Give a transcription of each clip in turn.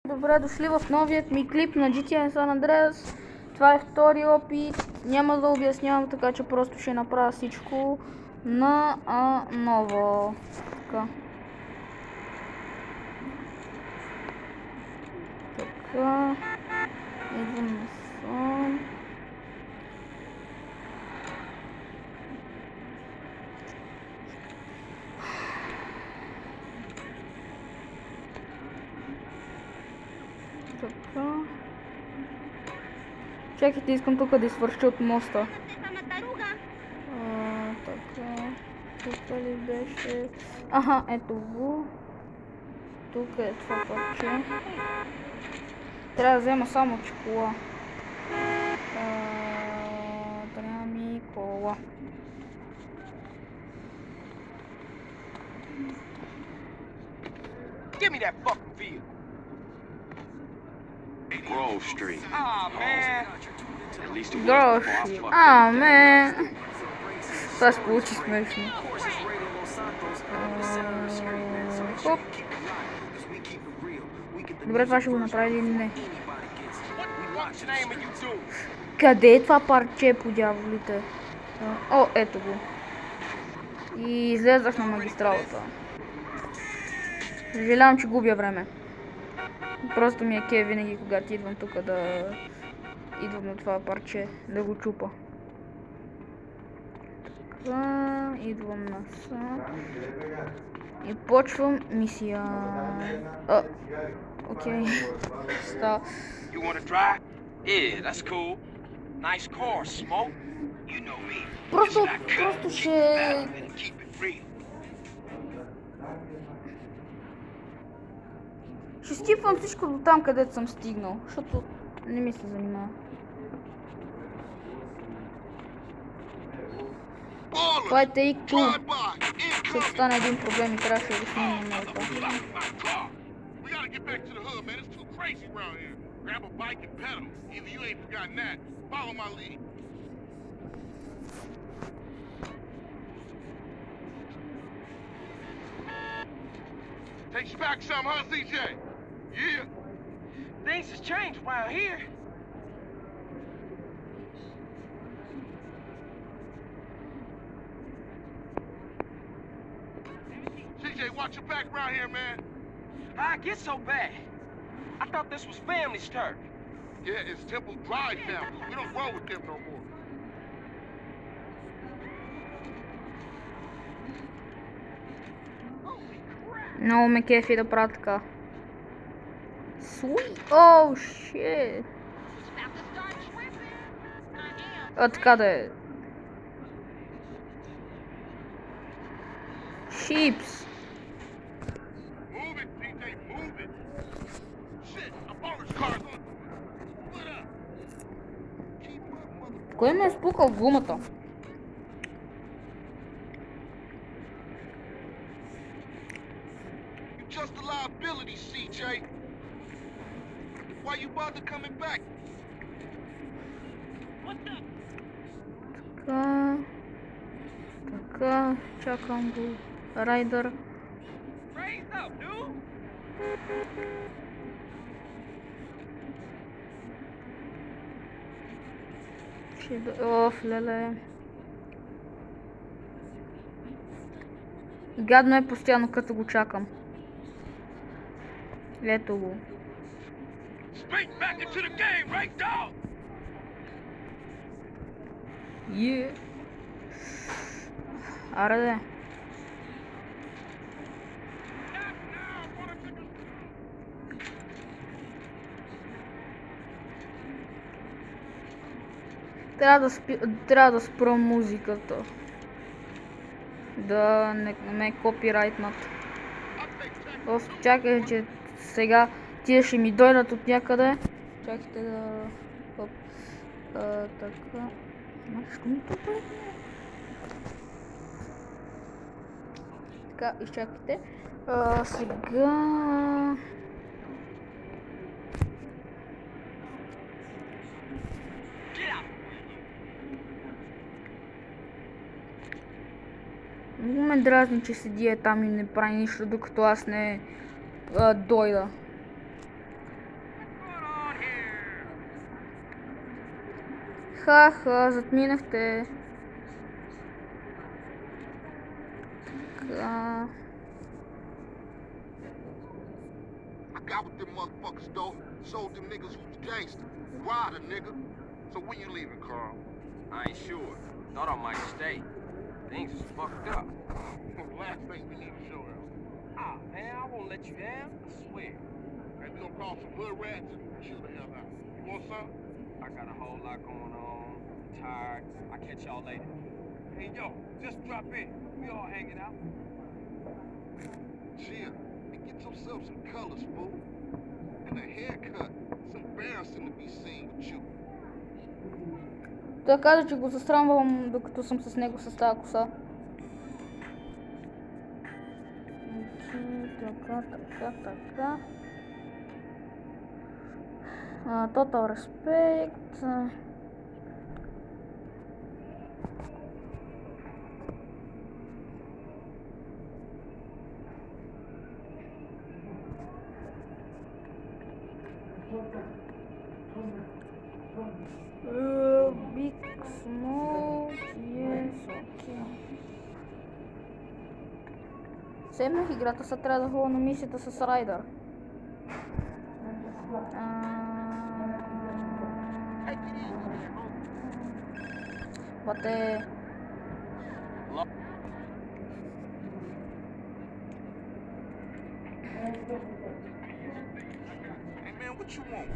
Добре дошли в новият ми клип на GTA San Andreas. Това е втори опит. Няма да обяснявам, така че просто ще направя всичко на ново. Така. Така. Идвам насам. Така. Чакайте, искам тук да свърши от моста. Така. Тук ли беше? Аха, ето го. Тук е това парче. Трябва да взема само кола. Трябва ми кола. Give me that fucking vehicle. Grove Street. Ah, man. At least it was Grove before I Street. fucked up. Man. Това се получи смешно. Хоп. Добре, това ще го направи или не? What's the name of you two? Къде е това парче по дяволите? О, ето го. И излезах на магистралата. Съжалявам, че губя време. Просто ми е кеф винаги, когато идвам тук да... Идвам на това парче, да го чупа. Така, идвам насам. И почвам мисия. Окей. Става. You wanna drive? Yeah, that's cool. Nice car, Smoke. You know me. Просто Keep ще... it real. Ще скипвам всичко до там, където съм стигнал, защото не ми се занимава. Това е Take-Two. Ще стане един проблем и трябваше да снимам на това. We gotta get back to the hood, man. It's too crazy around here. Grab a bike and pedal. Either you ain't forgotten that. Follow my lead. Takes you back some, huh, CJ? Yeah. Things has changed around here. CJ, watch your back around here, man. How'd it get so bad? I thought this was family's turf. Yeah, it's Temple Drive family. We don't roll with them no more. Много ме кефи да правя така. Sweet! Oh, shit! Така да е. Sheeps! Move it, CJ, move it. Shit, a baller's car's on. Split up. Keep up, mother. Кой ме е спукал гумата? You just a liability, CJ. Why you bother coming back? What's up? Така... Така... Чакам го. Райдър. Raised up, dude. Оф, леле. Гадно е постоянно, като го чакам. Ето го. Straight back into the game, right, dog? Аре де. Трябва да спра музиката. Да не ме копирайтнат. Оф, чакай, че сега тия ще ми дойдат от някъде. Чакайте да... Хоп. Така... Що ми попали? Така, изчакайте. Сега... Много ме дразни, че седи там и не прави нищо, докато аз не дойда. Ха-ха, затминахте. Така. I got with them motherfuckers though. Sold them niggas who's gangster. Rider, nigga. So when you leaving, Carl? I ain't sure. Thought I might stay. Things is fucked up. Last thing we need to show her. Ah, man, I won't let you down. I swear. And we gonna call some hood rats and chill the hell out. You want some? I got a whole lot going on. Tired. I'll catch y'all later. Hey, yo, just drop in. We all hanging out. Chill. And get yourself some colors, fool. And a haircut. It's embarrassing to be seen with you. Той каза, че го засрамвам, докато съм с него с тази коса. Така. Total respect. Big smoke, yes, okay. Семнах играта, сега трябва да ходя на мисията с Райдър. Бате... Hey man, what you want?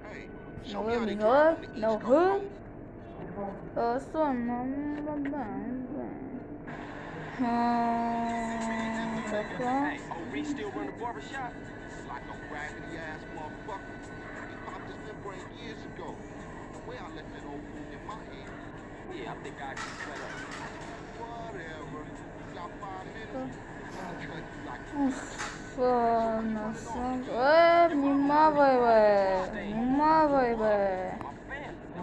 Hey, show No me how they hood, get out no in the East hood. Coast. Така... Hey, oh, Reese still run the barbershop? Like a raggedy ass motherfucker. He popped his membrane years ago. The way I left that old fool in my head. Yeah, I think I can cut up. Whatever. You got 5 minutes. I'll cut you like Внимавай, бе! Внимавай, бе! My family, the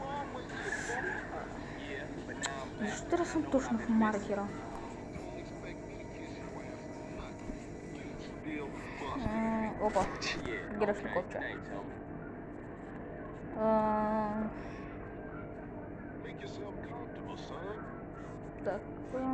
homies is here. Yeah, but now I'm back. Защо трябва съм точно в маркера? Опа, Yeah, грешно okay, копче. thanks, homie. Make yourself comfortable, son. Така...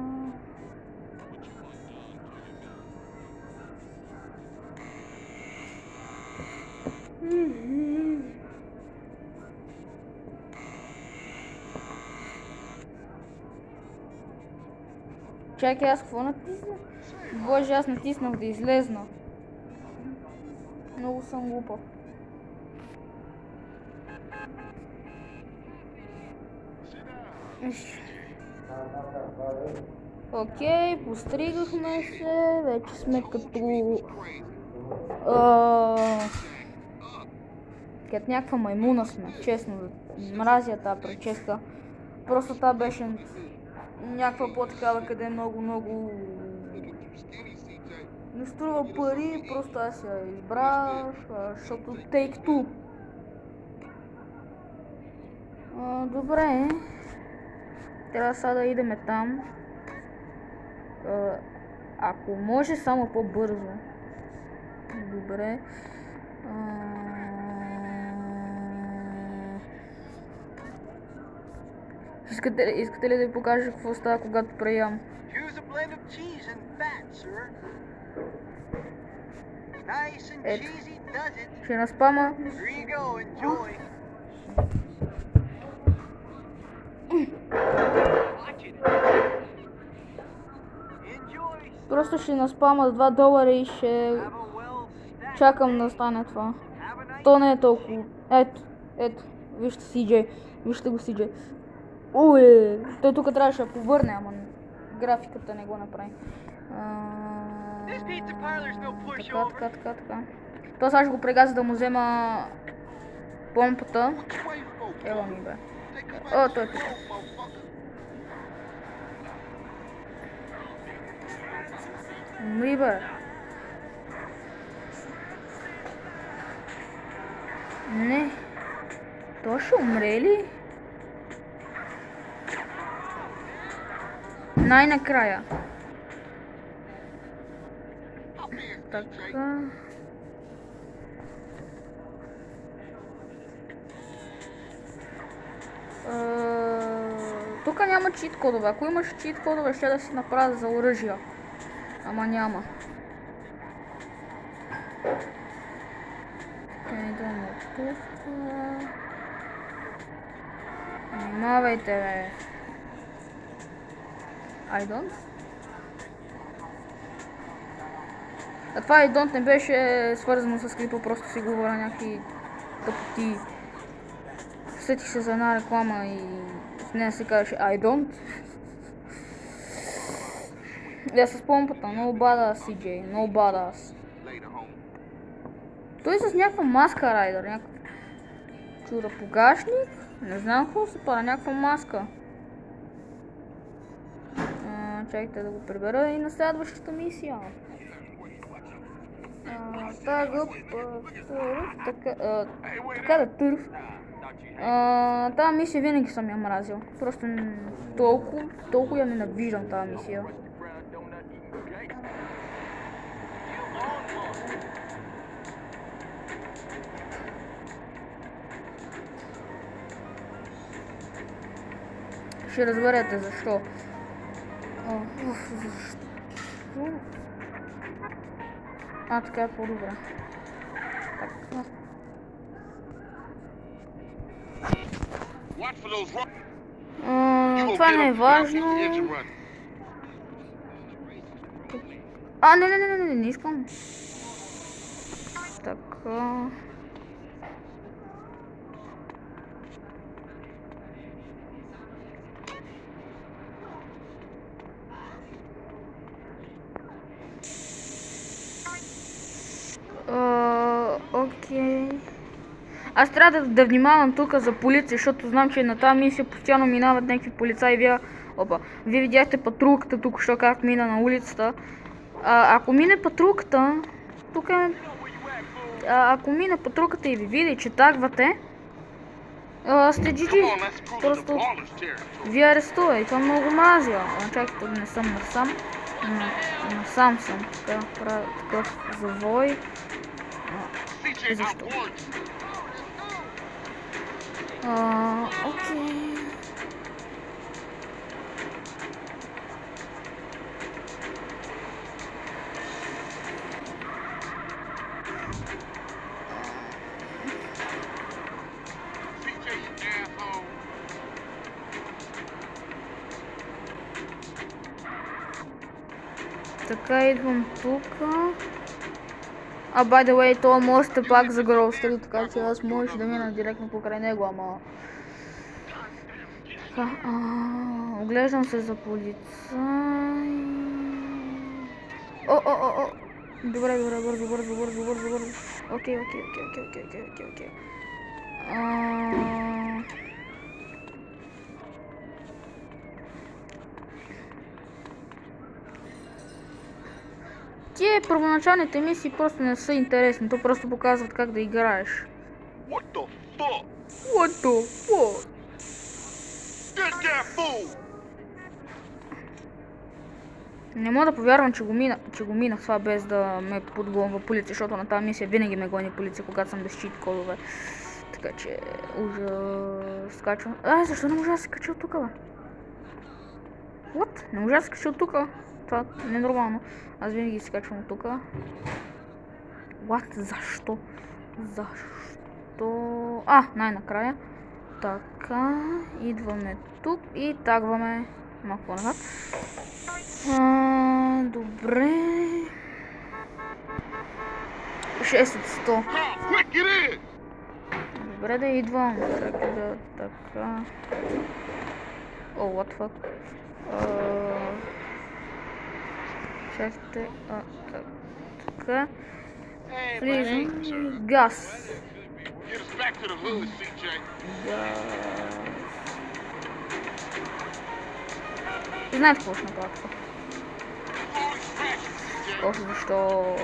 Чакай, аз какво натиснах? Боже, аз натиснах да излезна. Много съм глупав. Окей, постригахме се, вече сме като... Като някаква маймуна сме, честно. Мразя тази прическа. Просто та беше някаква по-такава, къде е много... Не струва пари, просто аз я избрах, защото Take Two. Добре. Трябва сега да идеме там. Ако може, само по-бързо. Добре. Искате ли да ви покажа какво става, когато преям? Use a blend of cheese and fat, sir. Nice and Ето. cheesy does it. Ще наспама. Here you go, enjoy. Watch it. Enjoy. Просто ще наспама с $2 и ще Have a well stacked. чакам да стане това. Have a nice. То не е толкова. Ето. Вижте CJ. Вижте го CJ. Уе! Той тук трябваше да повърне, ама графиката не го направи. This pizza parlor's no pushover. Така. То сега ще го прегаза да му взема помпата. Ела ми бе. О, той е тук. Умри бе. Не. То ще умре ли? Най-накрая. Така. Тук няма чит кодове. Ако имаш чит кодове, ще да си направя за оръжия. Ама няма. Така, идвам от тук. Внимавайте, бе. I don't. А това I don't не беше свързано с клипа, просто си говоря някакви тъпоти. Сетих се за една реклама и в нея се казваше I don't. Я с помпата, no badass CJ, no badass. Той е с някаква маска, Райдър, някакъв чурапогашник, не знам какво се пада, някаква маска. Чакайте да го прибера и на следващата мисия. Така да търф. Тази мисия винаги съм я мразил. Просто толкова я ненавиждам тази мисия. Ще разберете защо. Защо? Така е по-добре. Така. Това не е важно. Не искам. Така. Окей. Аз трябва да внимавам тук за полиция, защото знам, че на тази мисия постоянно минават някакви полицаи. Вие видяхте патрулката тук, що как мина на улицата. Ако мине патрулката, тук е... Ако мине патрулката и ви види, че тагвате, сте GG. Просто ви арестува и това много мразя. Чакайте да не съм насам. Насам съм. Така, правя такъв завой. Защо? Окей. Така, идвам тука. By the way, това мост е пак за Grove Street, така че аз можеш да мина директно покрай него, ама... Така, оглеждам се за полицай... Добре, бързо. Окей. Тие първоначалните мисии просто не са интересни, то просто показват как да играеш. What the fuck? Get that fool! Не мога да повярвам, че го минах това без да ме подгонва полиция, защото на тази мисия винаги ме гони полиция, когато съм без чит кодове. Така че скачвам. Защо не можа да се кача от тука, бе? What? Не можа да се кача от тука? Това не е нормално. Аз винаги се качвам от тука. What? Защо? Най-накрая. Така, идваме тук и тагваме малко назад. Добре. 6 от 100. Добре да идвам. Така. What fuck? Чакайте. Така. Влизам. Газ. Знаете какво ще направя това? Още защо...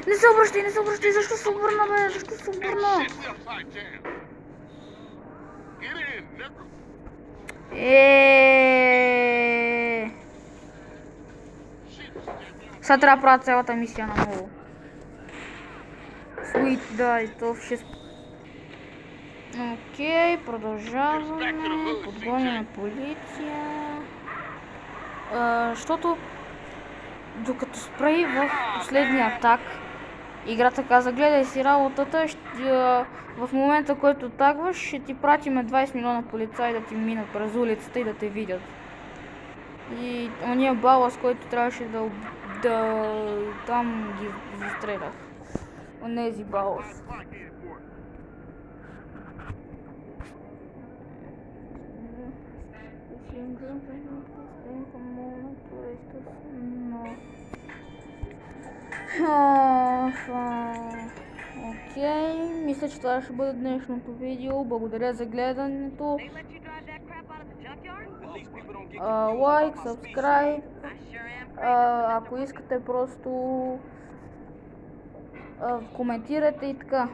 Не се обръщай, защо се обърна, бе? Защо се обърна? Сега трябва да правя цялата мисия на ново. Sweet, да, и то в 6. Окей, продължаваме. Подгоняме полиция. Защото докато спре в последния атак, играта каза, гледай си работата, в момента, който тагваш, ще ти пратиме 20 милиона полицаи да ти минат през улицата и да те видят. И ония балас, който трябваше да там ги застрелях. Онези балас. Окей, мисля, че това ще бъде днешното видео. Благодаря за гледането. They let you drive that crap out of the junkyard? Лайк, subscribe. I sure am. Ако искате, просто коментирайте и така.